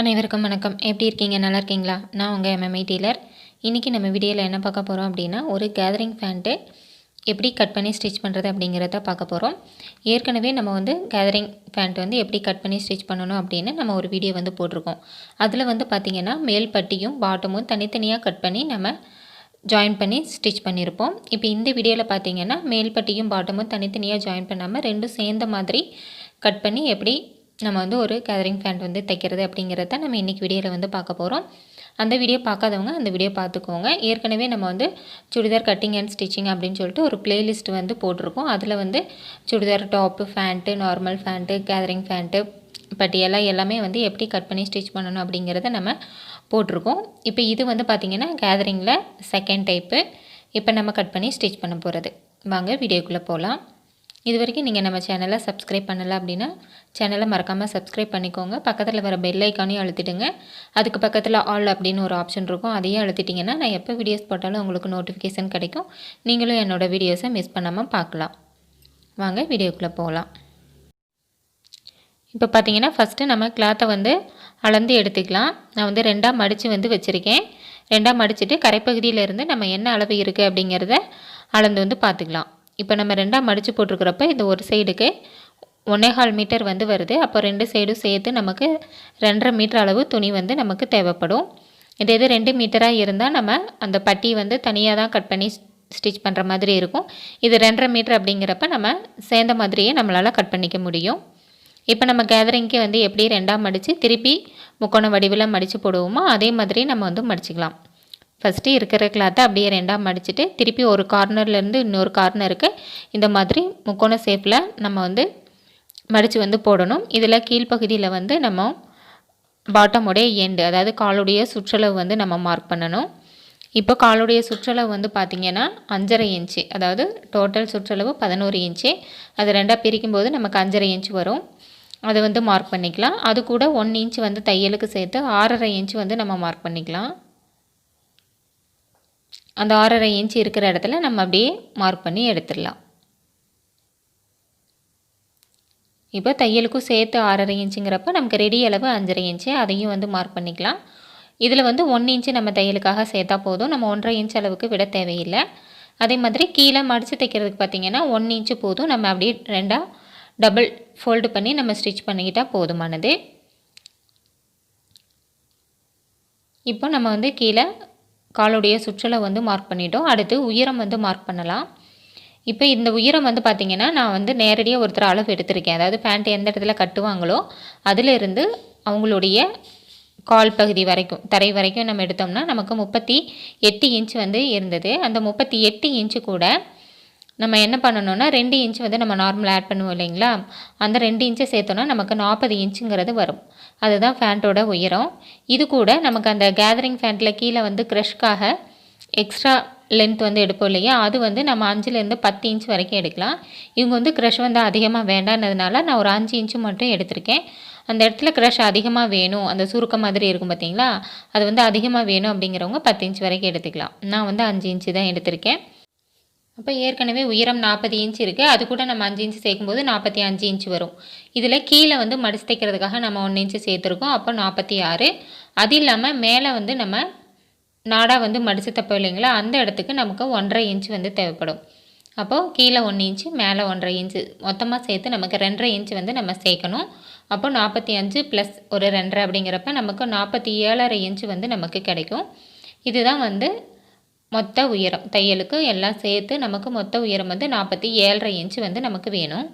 அனைவருக்கும் வணக்கம். எப்படி இருக்கீங்க? நல்லா இருக்கீங்களா? நான் உங்கள் எம்எம்ஐ டெய்லர். இன்றைக்கி நம்ம வீடியோவில் என்ன பார்க்க போகிறோம் அப்படின்னா, ஒரு கேதரிங் பேண்ட்டு எப்படி கட் பண்ணி ஸ்டிச் பண்ணுறது அப்படிங்கிறத பார்க்க போகிறோம். ஏற்கனவே நம்ம கேதரிங் பேண்ட் எப்படி கட் பண்ணி ஸ்டிச் பண்ணணும் அப்படின்னு நம்ம ஒரு வீடியோ போட்டிருக்கோம். அதில் பார்த்திங்கன்னா மேல் பட்டியும் பாட்டமும் தனித்தனியாக கட் பண்ணி நம்ம ஜாயின் பண்ணி ஸ்டிச் பண்ணியிருப்போம். இப்போ இந்த வீடியோவில் பார்த்திங்கன்னா மேல் பட்டியும் பாட்டமும் தனித்தனியாக ஜாயின் பண்ணாமல் ரெண்டும் சேர்ந்த மாதிரி கட் பண்ணி எப்படி நம்ம ஒரு கேதரிங் பேண்ட் தைக்கிறது அப்படிங்கிறத நம்ம இன்றைக்கி வீடியோவில் பார்க்க போகிறோம். அந்த வீடியோ பார்க்காதவங்க அந்த வீடியோ பார்த்துக்கோங்க. ஏற்கனவே நம்ம சுடிதார் கட்டிங் அண்ட் ஸ்டிச்சிங் அப்படின்னு சொல்லிட்டு ஒரு பிளேலிஸ்ட் போட்டிருக்கோம். அதில் churidar top, pant, normal pant, gathering pant, பட்டியெல்லாம் எல்லாமே எப்படி கட் பண்ணி ஸ்டிச் பண்ணணும் அப்படிங்கிறத நம்ம போட்டிருக்கோம். இப்போ இது பார்த்திங்கன்னா கேதரிங்கில் செகண்ட் டைப்பு. இப்போ நம்ம கட் பண்ணி ஸ்டிச் பண்ண போகிறது. வாங்க வீடியோக்குள்ளே போகலாம். இது வரைக்கும் நீங்கள் நம்ம சேனலை சப்ஸ்கிரைப் பண்ணலை அப்படின்னா சேனலை மறக்காமல் சப்ஸ்கிரைப் பண்ணிக்கோங்க. பக்கத்தில் வர பெல் ஐக்கானையும் அழுத்திடுங்க. அதுக்கு பக்கத்தில் ஆல் அப்படின்னு ஒரு ஆப்ஷன் இருக்கும். அதையும் அழுத்திட்டிங்கன்னா நான் எப்போ வீடியோஸ் போட்டாலும் உங்களுக்கு நோட்டிஃபிகேஷன் கிடைக்கும். நீங்களும் என்னோடய வீடியோஸை மிஸ் பண்ணாமல் பார்க்கலாம். வாங்க வீடியோக்குள்ளே போகலாம். இப்போ பார்த்தீங்கன்னா ஃபஸ்ட்டு நம்ம கிளாத்தை அளந்து எடுத்துக்கலாம். நான் ரெண்டாக மடித்து வச்சுருக்கேன். ரெண்டாக மடிச்சுட்டு கரைப்பகுதியிலேருந்து நம்ம என்ன அளவு இருக்குது அப்படிங்கிறத அளந்து பார்த்துக்கலாம். இப்போ நம்ம ரெண்டாக மடித்து போட்டிருக்கிறப்ப இந்த ஒரு சைடுக்கு 1.25 மீட்டர் வருது. அப்போ ரெண்டு சைடும் சேர்த்து நமக்கு 2.5 மீட்டர் அளவு துணி நமக்கு தேவைப்படும். இது 2 மீட்டராக இருந்தால் நம்ம அந்த பட்டி தனியாக தான் கட் பண்ணி ஸ்டிச் பண்ணுற மாதிரி இருக்கும். இது 2.5 மீட்டர் அப்படிங்கிறப்ப நம்ம சேர்ந்த மாதிரியே நம்மளால் கட் பண்ணிக்க முடியும். இப்போ நம்ம கேதரிங்க்கு எப்படி ரெண்டாக மடித்து திருப்பி முக்கோண வடிவில் மடித்து போடுவோமோ அதே மாதிரி நம்ம மடிச்சுக்கலாம். ஃபஸ்ட்டு இருக்கிற கிளாத்தை அப்படியே ரெண்டாக மடிச்சுட்டு திருப்பி ஒரு கார்னர்லேருந்து இன்னொரு கார்னருக்கு இந்த மாதிரி முக்கோண ஷேப்பில் நம்ம மடித்து போடணும். இதில் கீழ்ப்பகுதியில் நம்ம பாட்டமுடைய எண்டு, அதாவது காலுடைய சுற்றளவு நம்ம மார்க் பண்ணணும். இப்போ காலுடைய சுற்றளவு பார்த்திங்கன்னா 5.5 இன்ச்சு, அதாவது டோட்டல் சுற்றளவு 11 இன்ச்சு. அது ரெண்டாக பிரிக்கும்போது நமக்கு 5.5 இன்ச்சு வரும். அதை மார்க் பண்ணிக்கலாம். அது கூட 1 இன்ச்சு தையலுக்கு சேர்த்து 6.5 இன்ச்சு நம்ம மார்க் பண்ணிக்கலாம். அந்த 6.5 இன்ச்சு இருக்கிற இடத்துல நம்ம அப்படியே மார்க் பண்ணி எடுத்துடலாம். இப்போ தையலுக்கும் சேர்த்து 6.5 இன்ச்சுங்கிறப்ப நமக்கு ரெடி அளவு 5.5 இன்ச்சு, அதையும் மார்க் பண்ணிக்கலாம். இதில் 1 இன்ச்சு நம்ம தையலுக்காக சேர்த்தா போதும். நம்ம 1.5 இன்ச் அளவுக்கு விட தேவையில்லை. அதே மாதிரி கீழே மடித்து தைக்கிறதுக்கு பார்த்திங்கன்னா 1 இன்ச்சு போதும். நம்ம அப்படியே ரெண்டாக டபுள் ஃபோல்டு பண்ணி நம்ம ஸ்டிச் பண்ணிக்கிட்டால் போதுமானது. இப்போ நம்ம கீழே காலுடைய சுற்றளவு மார்க் பண்ணிட்டோம். அடுத்து உயரம் மார்க் பண்ணலாம். இப்போ இந்த உயரம் பார்த்திங்கன்னா நான் நேரடியாக ஒருத்தர் அளவு எடுத்திருக்கேன். அதாவது பேண்ட் எந்த இடத்துல கட்டுவாங்களோ அதிலிருந்து அவங்களுடைய கால் பகுதி வரைக்கும், தரை வரைக்கும் நம்ம எடுத்தோம்னா நமக்கு 38 இன்ச் இருந்தது. அந்த 38 இன்ச்சு கூட நம்ம என்ன பண்ணணும்னா 2 இன்ச் நம்ம நார்மலாக ஆட் பண்ணுவோம் இல்லைங்களா, அந்த 2 இன்ச்சை சேர்த்தோன்னா நமக்கு 40 இன்ச்சுங்கிறது வரும். அதுதான் பேண்ட்டோட உயரம். இது கூட நமக்கு அந்த கேதரிங் பேண்ட்டில் கீழே க்ரஷ்க்காக எக்ஸ்ட்ரா லென்த் எடுப்போம் இல்லையா, அது நம்ம 5லேருந்து 10 இன்ச் வரைக்கும் எடுக்கலாம். இவங்க க்ரஷ் அதிகமாக வேண்டானதுனால நான் ஒரு 5 இன்ச்சு மட்டும் எடுத்திருக்கேன். அந்த இடத்துல க்ரஷ் அதிகமாக வேணும், அந்த சுருக்க மாதிரி இருக்கும் பார்த்திங்களா, அது அதிகமாக வேணும் அப்படிங்கிறவங்க 10 இன்ச் வரைக்கும் எடுத்துக்கலாம். நான் 5 இன்ச்சு தான் எடுத்திருக்கேன். அப்போ ஏற்கனவே உயரம் 40 இன்ச் இருக்குது. அது கூட நம்ம 5 இன்ச்சு சேர்க்கும்போது 45 இன்ச்சு வரும். இதில் கீழே மடித்து தைக்கிறதுக்காக நம்ம 1 இன்ச்சு சேர்த்துருக்கோம். அப்போ 46. அது இல்லாமல் மேலே நம்ம நாடாக மடித்து தைப்போம் இல்லைங்களா, அந்த இடத்துக்கு நமக்கு 1.5 இன்ச்சு தேவைப்படும். அப்போது கீழே 1 இன்ச்சு மேலே 1.5 இன்ச்சு மொத்தமாக சேர்த்து நமக்கு 2.5 இன்ச்சு நம்ம சேர்க்கணும். அப்போ 45 ப்ளஸ் ஒரு 2.5 அப்படிங்கிறப்ப நமக்கு 47.5 இன்ச்சு நமக்கு கிடைக்கும். இதுதான் மொத்த உயரம். தையலுக்கு எல்லாம் சேர்த்து நமக்கு மொத்த உயரம் 47.5 இன்ச்சு நமக்கு வேணும்.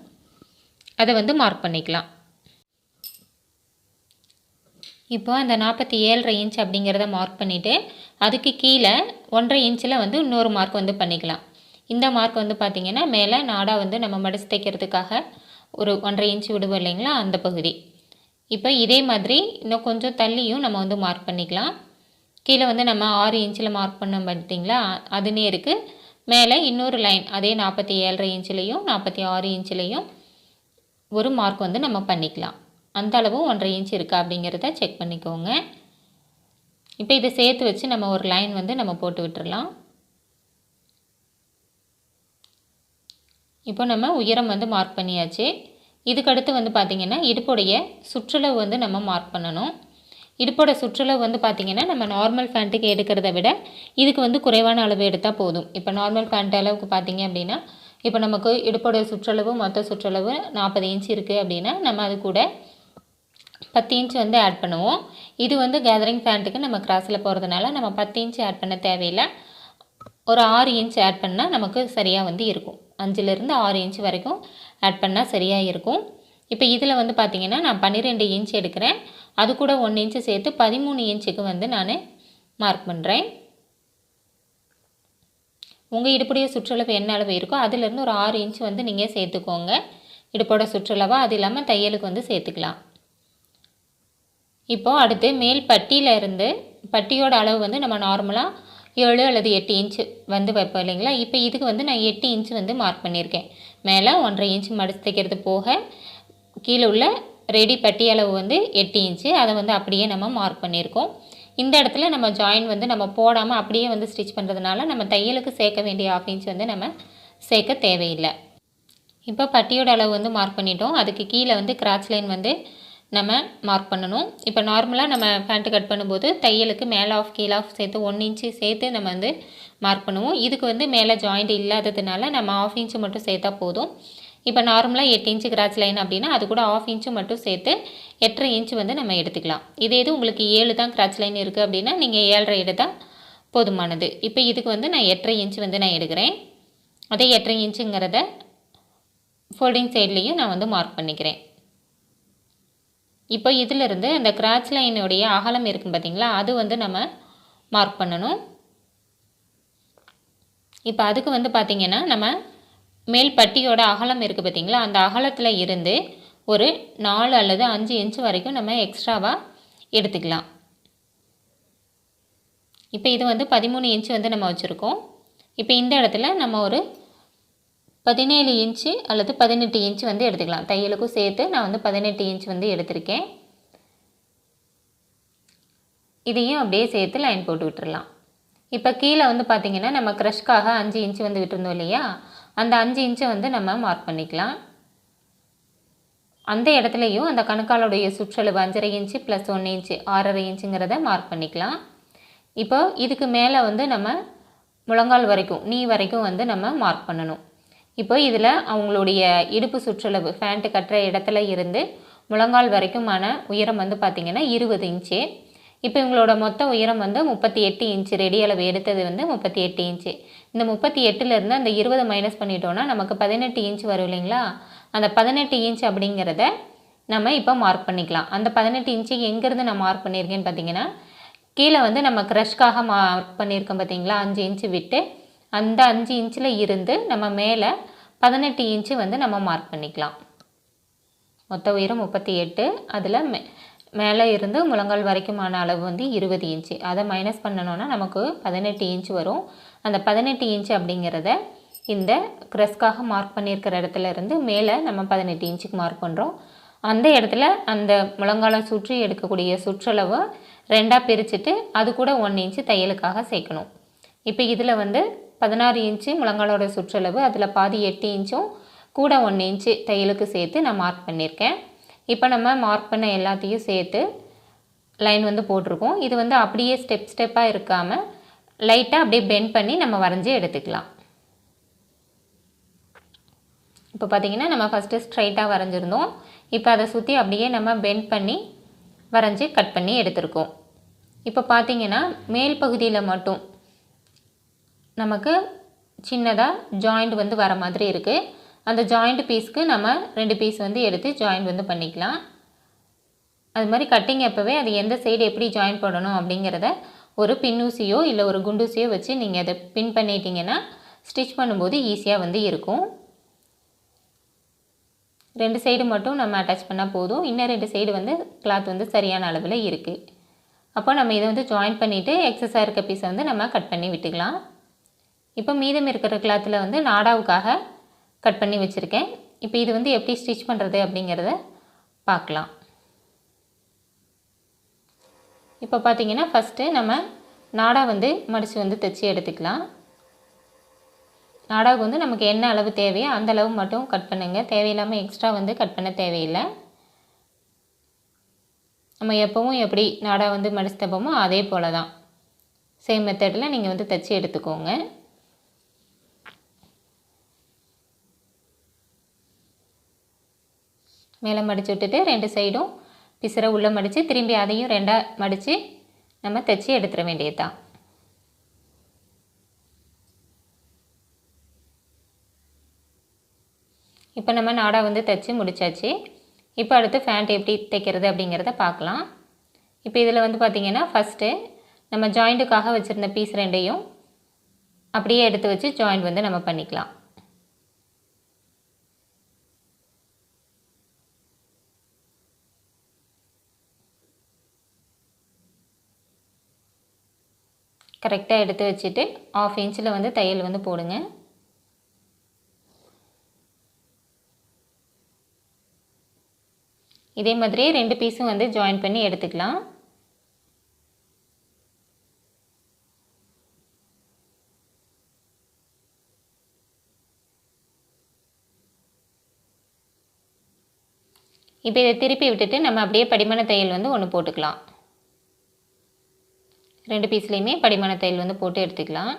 அதை மார்க் பண்ணிக்கலாம். இப்போ அந்த 47.5 இன்ச் அப்படிங்கிறத மார்க் பண்ணிவிட்டு அதுக்கு கீழே 1.5 இன்ச்சில் இன்னொரு மார்க் பண்ணிக்கலாம். இந்த மார்க் பார்த்திங்கன்னா மேலே நாடாக நம்ம மடித்து தைக்கிறதுக்காக ஒரு 1.5 இன்ச்சு விடுவோம் இல்லைங்களா, அந்த பகுதி. இப்போ இதே மாதிரி இன்னும் கொஞ்சம் தள்ளியும் நம்ம மார்க் பண்ணிக்கலாம். கீழே நம்ம 6 இன்ச்சில் மார்க் பண்ணோம் பார்த்திங்களா, அது நேருக்கு மேலே இன்னொரு லைன் அதே 47.5 இன்ச்சிலையும் 46 இன்ச்சிலையும் ஒரு மார்க் நம்ம பண்ணிக்கலாம். அந்த அளவு 1.5 இன்ச் இருக்கா அப்படிங்கிறத செக் பண்ணிக்கோங்க. இப்போ இதை சேர்த்து வச்சு நம்ம ஒரு லைன் நம்ம போட்டு விட்டுடலாம். இப்போ நம்ம உயரம் மார்க் பண்ணியாச்சு. இதுக்கடுத்து பார்த்திங்கன்னா இடுப்புடைய சுற்றளவு நம்ம மார்க் பண்ணணும். இடுப்போட சுற்றளவு வந்து பார்த்திங்கன்னா நம்ம நார்மல் பேண்ட்டுக்கு எடுக்கிறத விட இதுக்கு வந்து குறைவான அளவு எடுத்தால் போதும். இப்போ நார்மல் பேண்ட் அளவுக்கு பார்த்திங்க அப்படின்னா இப்போ நமக்கு இடுப்போட சுற்றளவு மொத்த சுற்றளவு 40 இன்ச் இருக்குது அப்படின்னா நம்ம அது கூட 10 இன்ச் வந்து ஆட் பண்ணுவோம். இது வந்து கேதரிங் பேண்ட்டுக்கு நம்ம கிராஸில் போகிறதுனால நம்ம 10 இன்ச் ஆட் பண்ண தேவையில்லை. ஒரு 6 இன்ச் ஆட் பண்ணால் நமக்கு சரியாக வந்து இருக்கும். 5லேருந்து 6 இன்ச் வரைக்கும் ஆட் பண்ணால் சரியாக இருக்கும். இப்போ இதில் வந்து பார்த்திங்கன்னா நான் 12 இன்ச் எடுக்கிறேன். அது கூட 1 இன்ச்சு சேர்த்து 13 இன்ச்சுக்கு வந்து நான் மார்க் பண்ணுறேன். உங்கள் இடுப்புடைய சுற்றளவு என்ன அளவு இருக்கோ அதிலேருந்து ஒரு 6 இன்ச் வந்து நீங்கள் சேர்த்துக்கோங்க. இடுப்போட சுற்றளவாக அது இல்லாமல் தையலுக்கு வந்து சேர்த்துக்கலாம். இப்போது அடுத்து மேல் பட்டியிலேருந்து பட்டியோட அளவு வந்து நம்ம நார்மலாக 7 அல்லது 8 இன்ச்சு வந்து வைப்போம் இல்லைங்களா. இப்போ இதுக்கு வந்து நான் 8 இன்ச்சு வந்து மார்க் பண்ணியிருக்கேன். மேலே 1.5 இன்ச்சு மடித்து தைக்கிறது போக கீழே உள்ள ரெடி பட்டி அளவு வந்து 8 இன்ச்சு. அதை வந்து அப்படியே நம்ம மார்க் பண்ணியிருக்கோம். இந்த இடத்துல நம்ம ஜாயின் வந்து நம்ம போடாமல் அப்படியே வந்து ஸ்டிச் பண்ணுறதுனால நம்ம தையலுக்கு சேர்க்க வேண்டிய 1/2 இன்ச் வந்து நம்ம சேர்க்க தேவையில்லை. இப்போ பட்டியோட அளவு வந்து மார்க் பண்ணிட்டோம். அதுக்கு கீழே வந்து கிராச் லைன் வந்து நம்ம மார்க் பண்ணணும். இப்போ நார்மலாக நம்ம பேண்ட்டு கட் பண்ணும்போது தையலுக்கு மேலே ஆஃப் கீழே ஆஃப் சேர்த்து 1 இன்ச்சு சேர்த்து நம்ம வந்து மார்க் பண்ணுவோம். இதுக்கு வந்து மேலே ஜாயிண்ட் இல்லாததுனால நம்ம 1/2 இன்ச்சு மட்டும் சேர்த்தா போதும். இப்போ நார்மலாக 8 இன்ச்சு கிராச் லைன் அப்படின்னா அது கூட 1/2 இன்ச்சு மட்டும் சேர்த்து 8.5 இன்ச்சு வந்து நம்ம எடுத்துக்கலாம். இதே இது உங்களுக்கு 7 தான் கிராச் லைன் இருக்குது அப்படின்னா நீங்கள் 7.5 எடுத்தால் போதுமானது. இப்போ இதுக்கு வந்து நான் 8.5 இன்ச்சு வந்து நான் எடுக்கிறேன். அதே 8.5 இன்ச்சுங்கிறத ஃபோல்டிங் சைட்லேயும் நான் வந்து மார்க் பண்ணிக்கிறேன். இப்போ இதிலிருந்து அந்த கிராச் லைனுடைய அகலம் இருக்குது பார்த்திங்களா, அது வந்து நம்ம மார்க் பண்ணணும். இப்போ அதுக்கு வந்து பார்த்திங்கன்னா நம்ம மேல் பட்டியோட அகலம் இருக்குது பார்த்திங்களா, அந்த அகலத்தில் இருந்து ஒரு 4 அல்லது 5 இன்ச்சு வரைக்கும் நம்ம எக்ஸ்ட்ராவாக எடுத்துக்கலாம். இப்போ இது வந்து 13 இன்ச்சு வந்து நம்ம வச்சுருக்கோம். இப்போ இந்த இடத்துல நம்ம ஒரு 17 இன்ச்சு அல்லது 18 இன்ச்சு வந்து எடுத்துக்கலாம். தையலுக்கும் சேர்த்து நான் வந்து 18 இன்ச் வந்து எடுத்திருக்கேன். இதையும் அப்படியே சேர்த்து லைன் போட்டு விட்டுடலாம். இப்போ கீழே வந்து பார்த்திங்கன்னா நம்ம க்ரஷ்க்காக 5 இன்ச்சு வந்து விட்டுருந்தோம் இல்லையா, அந்த 5 இன்ச்சை வந்து நம்ம மார்க் பண்ணிக்கலாம். அந்த இடத்துலையும் அந்த கணுக்காலுடைய சுற்றளவு 5.5 இன்ச்சு ப்ளஸ் 1 இன்ச்சு 6.5 இன்ச்சுங்கிறத மார்க் பண்ணிக்கலாம். இப்போ இதுக்கு மேலே வந்து நம்ம முழங்கால் வரைக்கும் நீ வரைக்கும் வந்து நம்ம மார்க் பண்ணணும். இப்போ இதில் அவங்களுடைய இடுப்பு சுற்றளவு பேண்ட்டு கட்டுற இடத்துல இருந்து முழங்கால் வரைக்குமான உயரம் வந்து பார்த்திங்கன்னா 20 இன்ச்சு. இப்போ இவங்களோட மொத்த உயரம் வந்து 38 இன்ச்சு. ரெடி அளவு எடுத்தது வந்து 38 இன்ச்சு. இந்த 38லேருந்து அந்த 20 மைனஸ் பண்ணிட்டோன்னா நமக்கு 18 இன்ச் வரும் இல்லைங்களா. அந்த 18 இன்ச் அப்படிங்கிறத நம்ம இப்போ மார்க் பண்ணிக்கலாம். அந்த 18 இன்ச்சு எங்கேருந்து நான் மார்க் பண்ணியிருக்கேன்னு பார்த்தீங்கன்னா கீழே வந்து நம்ம க்ரஷ்க்காக மார்க் பண்ணியிருக்கோம் பார்த்தீங்களா, 5 இன்ச்சு விட்டு அந்த 5 இன்ச்சில் இருந்து நம்ம மேலே 18 இன்ச்சு வந்து நம்ம மார்க் பண்ணிக்கலாம். மொத்த உயரம் 38, அதில் மேலே இருந்து முழங்கால் வரைக்குமான அளவு வந்து 20 இன்ச்சு. அதை மைனஸ் பண்ணணுன்னா நமக்கு 18 இன்ச்சு வரும். அந்த 18 இன்ச்சு அப்படிங்கிறத இந்த க்ரஷ்க்காக மார்க் பண்ணியிருக்கிற இடத்துல இருந்து மேலே நம்ம 18 இன்ச்சுக்கு மார்க் பண்ணுறோம். அந்த இடத்துல அந்த முழங்காலை சுற்றி எடுக்கக்கூடிய சுற்றளவை 2ஆக பிரிச்சுட்டு அது கூட 1 இன்ச்சு தையலுக்காக சேர்க்கணும். இப்போ இதில் வந்து 16 இன்ச்சு முழங்காலோட சுற்றளவு, அதில் பாதி 8 இன்ச்சும் கூட 1 இன்ச்சு தையலுக்கு சேர்த்து நான் மார்க் பண்ணியிருக்கேன். இப்போ நம்ம மார்க் பண்ண எல்லாத்தையும் சேர்த்து லைன் வந்து போட்டிருக்கோம். இது வந்து அப்படியே ஸ்டெப்பாக இருக்காமல் லைட்டாக அப்படியே பெண்ட் பண்ணி நம்ம வரைஞ்சி எடுத்துக்கலாம். இப்போ பார்த்திங்கன்னா நம்ம ஃபஸ்ட்டு ஸ்ட்ரைட்டாக வரைஞ்சிருந்தோம். இப்போ அதை சுற்றி அப்படியே நம்ம பெண்ட் பண்ணி வரைஞ்சி கட் பண்ணி எடுத்திருக்கோம். இப்போ பார்த்திங்கன்னா மேல் பகுதியில் மட்டும் நமக்கு சின்னதாக ஜாயிண்ட் வந்து வர மாதிரி இருக்குது. அந்த ஜாயிண்ட் பீஸ்க்கு நம்ம 2 பீஸ் வந்து எடுத்து ஜாயிண்ட் வந்து பண்ணிக்கலாம். அது மாதிரி கட்டிங் அப்போவே அது எந்த சைடு எப்படி ஜாயின் பண்ணணும் அப்படிங்கிறத ஒரு பின்னூசியோ இல்லை ஒரு குண்டூசியோ வச்சு நீங்கள் அதை பின் பண்ணிட்டீங்கன்னா ஸ்டிச் பண்ணும்போது ஈஸியாக வந்து இருக்கும். 2 சைடு மட்டும் நம்ம அட்டாச் பண்ணால் போதும். இன்னும் 2 சைடு வந்து கிளாத் வந்து சரியான அளவில் இருக்குது. அப்போ நம்ம இதை வந்து ஜாயின் பண்ணிவிட்டு எக்ஸஸாக இருக்க பீஸை வந்து நம்ம கட் பண்ணி விட்டுக்கலாம். இப்போ மீதம் இருக்கிற கிளாத்தில் வந்து நாடாவுக்காக கட் பண்ணி வச்சுருக்கேன். இப்போ இது வந்து எப்படி ஸ்டிச் பண்ணுறது அப்படிங்கிறத பார்க்கலாம். இப்போ பார்த்திங்கன்னா ஃபஸ்ட்டு நம்ம நாடா வந்து மடித்து வந்து தைச்சி எடுத்துக்கலாம். நாடாவுக்கு வந்து நமக்கு என்ன அளவு தேவையோ அந்த அளவு மட்டும் கட் பண்ணுங்கள். தேவையில்லாமல் எக்ஸ்ட்ரா வந்து கட் பண்ண தேவையில்லை. நம்ம எப்போவும் எப்படி நாடா வந்து மடித்து தைப்போமோ அதே போல் தான் சேம் மெத்தடில் நீங்கள் வந்து தைச்சி எடுத்துக்கோங்க. மேலே மடித்து விட்டுட்டு 2 சைடும் பிசுற உள்ளே மடித்து திரும்பி அதையும் 2ஆக மடித்து நம்ம தைச்சி எடுத்துட வேண்டியது தான். இப்போ நம்ம நாடா வந்து தைச்சி முடித்தாச்சு. இப்போ அடுத்து பேண்ட் எப்படி தைக்கிறது அப்படிங்கிறத பார்க்கலாம். இப்போ இதில் வந்து பார்த்திங்கன்னா ஃபஸ்ட்டு நம்ம ஜாயிண்ட்டுக்காக வச்சுருந்த பீஸ் 2ஐயும் அப்படியே எடுத்து வச்சு ஜாயிண்ட் வந்து நம்ம பண்ணிக்கலாம். கரெக்டாக எடுத்து வச்சுட்டு 1/2 இன்ச்சில் வந்து தையல் வந்து போடுங்க. இதே மாதிரியே 2 பீஸும் வந்து ஜாயின் பண்ணி எடுத்துக்கலாம். இப்போ இதை திருப்பி விட்டுட்டு நம்ம அப்படியே படிமான தையல் வந்து ஒன்று போட்டுக்கலாம். 2 பீஸ்லேயுமே படிமான தையல் வந்து போட்டு எடுத்துக்கலாம்.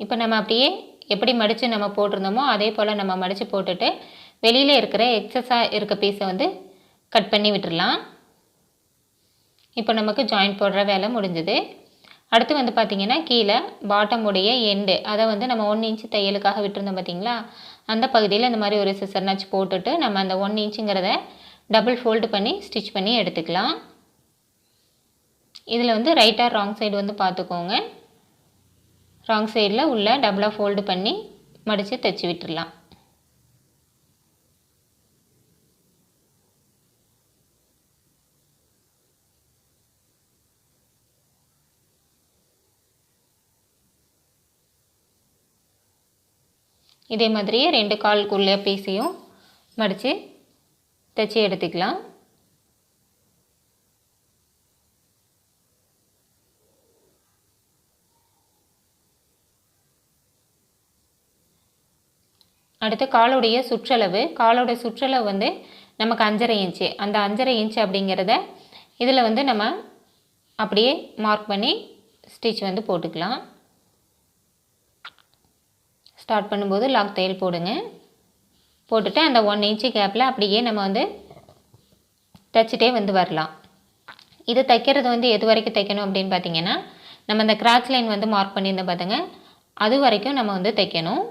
இப்போ நம்ம அப்படியே எப்படி மடித்து நம்ம போட்டிருந்தோமோ அதே போல் நம்ம மடித்து போட்டுட்டு வெளியில் இருக்கிற எக்ஸஸாக இருக்க பீஸை வந்து கட் பண்ணி விட்டுடலாம். இப்போ நமக்கு ஜாயிண்ட் போடுற வேலை முடிஞ்சது. அடுத்து வந்து பார்த்திங்கன்னா கீழே பாட்டமுடைய எண்டு அதை வந்து நம்ம 1 இன்ச்சு தையலுக்காக விட்டுருந்தோம் பார்த்திங்களா, அந்த பகுதியில் இந்த மாதிரி ஒரு சிசர் நச்சு போட்டுட்டு நம்ம அந்த 1 இன்ச்சுங்கிறத டபுள் ஃபோல்டு பண்ணி ஸ்டிச் பண்ணி எடுத்துக்கலாம். இதில் வந்து ரைட் ஆர் ராங் சைடு வந்து பார்த்துக்கோங்க. ராங் சைடில் உள்ள டபுளாக ஃபோல்டு பண்ணி மடித்து தைச்சி விட்டுடலாம். இதே மாதிரியே 2 காலுக்குள்ள பீஸையும் மடித்து தைச்சி எடுத்துக்கலாம். அடுத்து காலுடைய சுற்றளவு. காலோட சுற்றளவு வந்து நமக்கு 5.5 இன்ச்சு. அந்த 5.5 இன்ச்சு அப்படிங்கிறத இதில் வந்து நம்ம அப்படியே மார்க் பண்ணி ஸ்டிச் வந்து போட்டுக்கலாம். ஸ்டார்ட் பண்ணும்போது லாக் தையல் போடுங்க. போட்டுட்டு அந்த 1 இன்ச்சு கேப்பில் அப்படியே நம்ம வந்து தைச்சிட்டே வந்து வரலாம். இது தைக்கிறது வந்து எது வரைக்கும் தைக்கணும் அப்படின்னு பார்த்தீங்கன்னா, நம்ம அந்த கிராச் லைன் வந்து மார்க் பண்ணியிருந்தோம் பார்த்துங்க, அது வரைக்கும் நம்ம வந்து தைக்கணும்.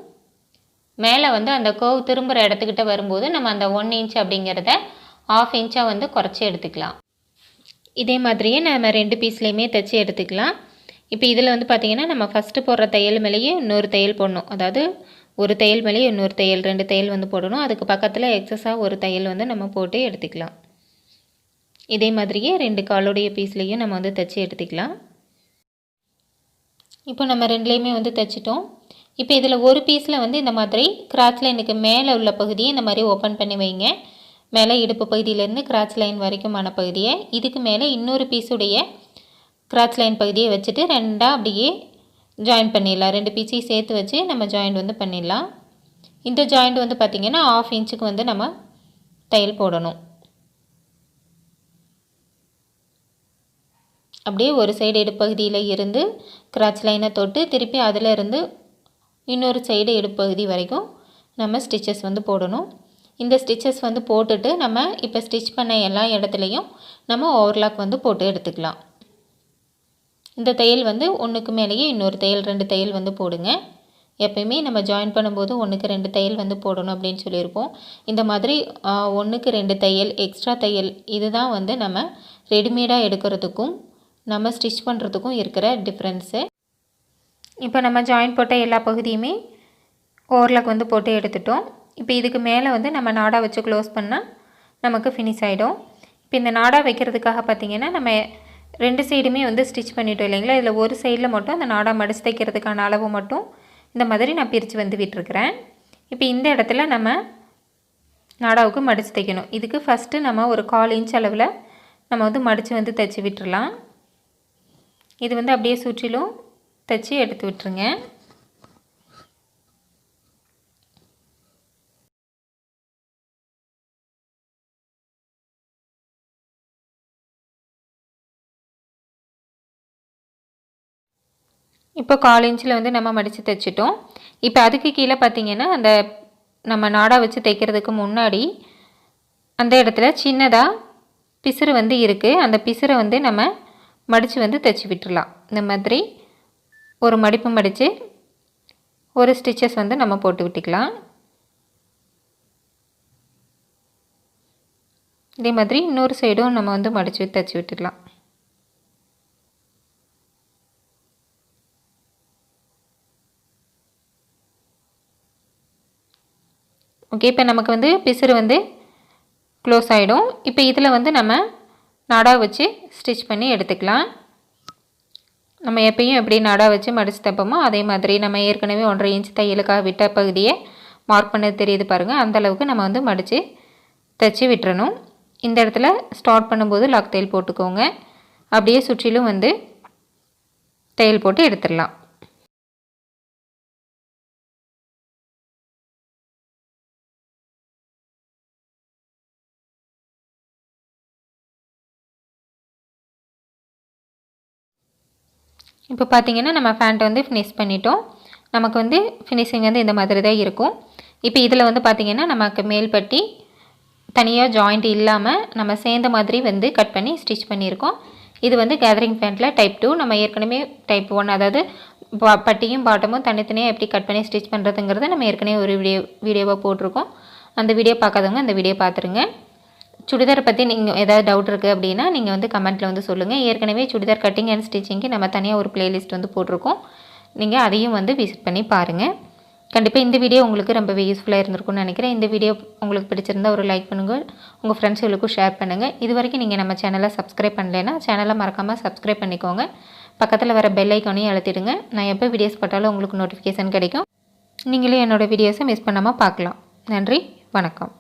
மேலே வந்து அந்த கர்வ் திரும்புகிற இடத்துக்கிட்ட வரும்போது நம்ம அந்த 1 இன்ச் அப்படிங்கிறத 1/2 இன்ச்சாக வந்து குறைச்சி எடுத்துக்கலாம். இதே மாதிரியே நம்ம 2 பீஸ்லேயுமே தைச்சி எடுத்துக்கலாம். இப்போ இதில் வந்து பார்த்திங்கன்னா நம்ம ஃபஸ்ட்டு போடுற தையல் மேலேயே இன்னொரு தையல் போடணும். அதாவது ஒரு தையல் மேலேயே இன்னொரு தையல் 2 தையல் வந்து போடணும். அதுக்கு பக்கத்தில் எக்ஸஸாக ஒரு தையல் வந்து நம்ம போட்டு எடுத்துக்கலாம். இதே மாதிரியே 2 காலுடைய பீஸ்லேயும் நம்ம வந்து தைச்சி எடுத்துக்கலாம். இப்போ நம்ம 2லேயுமே வந்து தைச்சிட்டோம். இப்போ இதில் ஒரு பீஸில் வந்து இந்த மாதிரி கிராச் லைனுக்கு மேலே உள்ள பகுதியை இந்த மாதிரி ஓப்பன் பண்ணி வைங்க. மேலே இடுப்பு பகுதியிலேருந்து கிராச் லைன் வரைக்குமான பகுதியை, இதுக்கு மேலே இன்னொரு பீஸுடைய கிராச் லைன் பகுதியை வச்சுட்டு 2ஆக அப்படியே ஜாயின் பண்ணிடலாம். 2 பீஸையும் சேர்த்து வச்சு நம்ம ஜாயிண்ட் வந்து பண்ணிடலாம். இந்த ஜாயிண்ட் வந்து பார்த்திங்கன்னா 1/2 இன்ச்சுக்கு வந்து நம்ம தையல் போடணும். அப்படியே ஒரு சைடு இடுப்பகுதியில் இருந்து கிராச் லைனை தொட்டு திருப்பி அதில் இருந்து இன்னொரு சைடு இடுப்பகுதி வரைக்கும் நம்ம ஸ்டிச்சஸ் வந்து போடணும். இந்த ஸ்டிச்சஸ் வந்து போட்டுட்டு நம்ம இப்போ ஸ்டிச் பண்ண எல்லா இடத்துலையும் நம்ம ஓவர்லாக் வந்து போட்டு எடுத்துக்கலாம். இந்த தையல் வந்து ஒன்றுக்கு மேலேயே இன்னொரு தையல் 2 தையல் வந்து போடுங்க. எப்பயுமே நம்ம ஜாயின் பண்ணும்போது 1க்கு 2 தையல் வந்து போடணும் அப்படின்னு சொல்லியிருப்போம். இந்த மாதிரி 1க்கு 2 தையல் எக்ஸ்ட்ரா தையல் இதுதான் வந்து நம்ம ரெடிமேடாக எடுக்கிறதுக்கும் நம்ம ஸ்டிச் பண்ணுறதுக்கும் இருக்கிற டிஃப்ரென்ஸு. இப்போ நம்ம ஜாயின் போட்ட எல்லா பகுதியுமே ஓவர்லாக் வந்து போட்டு எடுத்துட்டோம். இப்போ இதுக்கு மேலே வந்து நம்ம நாடா வச்சு க்ளோஸ் பண்ணால் நமக்கு ஃபினிஷ் ஆகிடும். இப்போ இந்த நாடா வைக்கிறதுக்காக பார்த்திங்கன்னா நம்ம 2 சைடுமே வந்து ஸ்டிச் பண்ணிட்டோம் இல்லைங்களா. இதில் ஒரு சைடில் மட்டும் அந்த நாடா மடித்து தைக்கிறதுக்கான அளவு மட்டும் இந்த மாதிரி நான் பிரித்து வந்து விட்டுருக்கிறேன். இப்போ இந்த இடத்துல நம்ம நாடாவுக்கு மடித்து தைக்கணும். இதுக்கு ஃபஸ்ட்டு நம்ம ஒரு 1/4 இன்ச் அளவில் நம்ம வந்து மடித்து வந்து தைச்சி விட்டுறலாம். இது வந்து அப்படியே சுற்றிலும் தைச்சி எடுத்து விட்டுருங்க. இப்போ 1/4 இன்ச்சில் வந்து நம்ம மடித்து தைச்சிட்டோம். இப்போ அதுக்கு கீழே பார்த்திங்கன்னா அந்த நம்ம நாடா வச்சு தைக்கிறதுக்கு முன்னாடி அந்த இடத்துல சின்னதாக பிசுறு வந்து இருக்குது. அந்த பிசுறை வந்து நம்ம மடித்து வந்து தைச்சி விட்டுடலாம். இந்த மாதிரி ஒரு மடிப்பு மடித்து ஒரு ஸ்டிச்சஸ் வந்து நம்ம போட்டு விட்டுக்கலாம். இதே மாதிரி இன்னொரு சைடும் நம்ம வந்து மடித்து தைச்சி விட்டுக்கலாம். ஓகே, இப்போ நமக்கு வந்து பிசுறு வந்து க்ளோஸ் ஆகிடும். இப்போ இதில் வந்து நம்ம நாடா வச்சு ஸ்டிச் பண்ணி எடுத்துக்கலாம். நம்ம எப்பயும் எப்படி நாடா வச்சு மடித்து தைப்போமோ அதே மாதிரி நம்ம ஏற்கனவே 1.5 இன்ச் தையலுக்காக விட்ட பகுதியை மார்க் பண்ணது தெரியுது பாருங்கள். அந்தளவுக்கு நம்ம வந்து மடித்து தைச்சி விட்டுறணும். இந்த இடத்துல ஸ்டார்ட் பண்ணும்போது லாக் தையல் போட்டுக்கோங்க. அப்படியே சுற்றிலும் வந்து தையல் போட்டு எடுத்துடலாம். இப்போ பார்த்திங்கன்னா நம்ம பேண்ட்டை வந்து ஃபினிஷ் பண்ணிட்டோம். நமக்கு வந்து ஃபினிஷிங் வந்து இந்த மாதிரி தான் இருக்கும். இப்போ இதில் வந்து பார்த்திங்கன்னா நமக்கு மேல் பட்டி தனியாக ஜாயிண்ட் இல்லாமல் நம்ம சேர்ந்த மாதிரி வந்து கட் பண்ணி ஸ்டிச் பண்ணியிருக்கோம். இது வந்து கேதரிங் பேண்ட்டில் டைப் 2. நம்ம ஏற்கனவே டைப் 1, அதாவது பட்டியும் பாட்டமும் தனித்தனியாக எப்படி கட் பண்ணி ஸ்டிச் பண்ணுறதுங்கிறத நம்ம ஏற்கனவே ஒரு வீடியோவாக போட்டிருக்கோம். அந்த வீடியோ பார்க்காதவங்க அந்த வீடியோ பார்த்துருங்க. சுடிதாரை பற்றி நீங்கள் ஏதாவது டவுட் இருக்குது அப்படின்னா நீங்கள் வந்து கமெண்ட்டில் வந்து சொல்லுங்கள். ஏற்கனவே சுடிதார் கட்டிங் அண்ட் ஸ்டிச்சிங்க்கு நம்ம தனியாக ஒரு ப்ளேலிஸ்ட் வந்து போட்டிருக்கோம். நீங்கள் அதையும் வந்து விசிட் பண்ணி பாருங்கள். கண்டிப்பாக இந்த வீடியோ உங்களுக்கு ரொம்பவே யூஸ்ஃபுல்லாக இருந்திருக்கும்னு நினைக்கிறேன். இந்த வீடியோ உங்களுக்கு பிடிச்சிருந்தா ஒரு லைக் பண்ணுங்கள், உங்கள் ஃப்ரெண்ட்ஸுகளுக்கும் ஷேர் பண்ணுங்கள். இது வரைக்கும் நீங்கள் நம்ம சேனலை சப்ஸ்கிரைப் பண்ணலைன்னா சேனலை மறக்காமல் சப்ஸ்கிரைப் பண்ணிக்கோங்க. பக்கத்தில் வர பெல் ஐக்கானையும் அழுத்திடுங்க. நான் எப்போ வீடியோஸ் போட்டாலும் உங்களுக்கு நோட்டிஃபிகேஷன் கிடைக்கும். நீங்களே என்னோடய வீடியோஸை மிஸ் பண்ணாமல் பார்க்கலாம். நன்றி, வணக்கம்.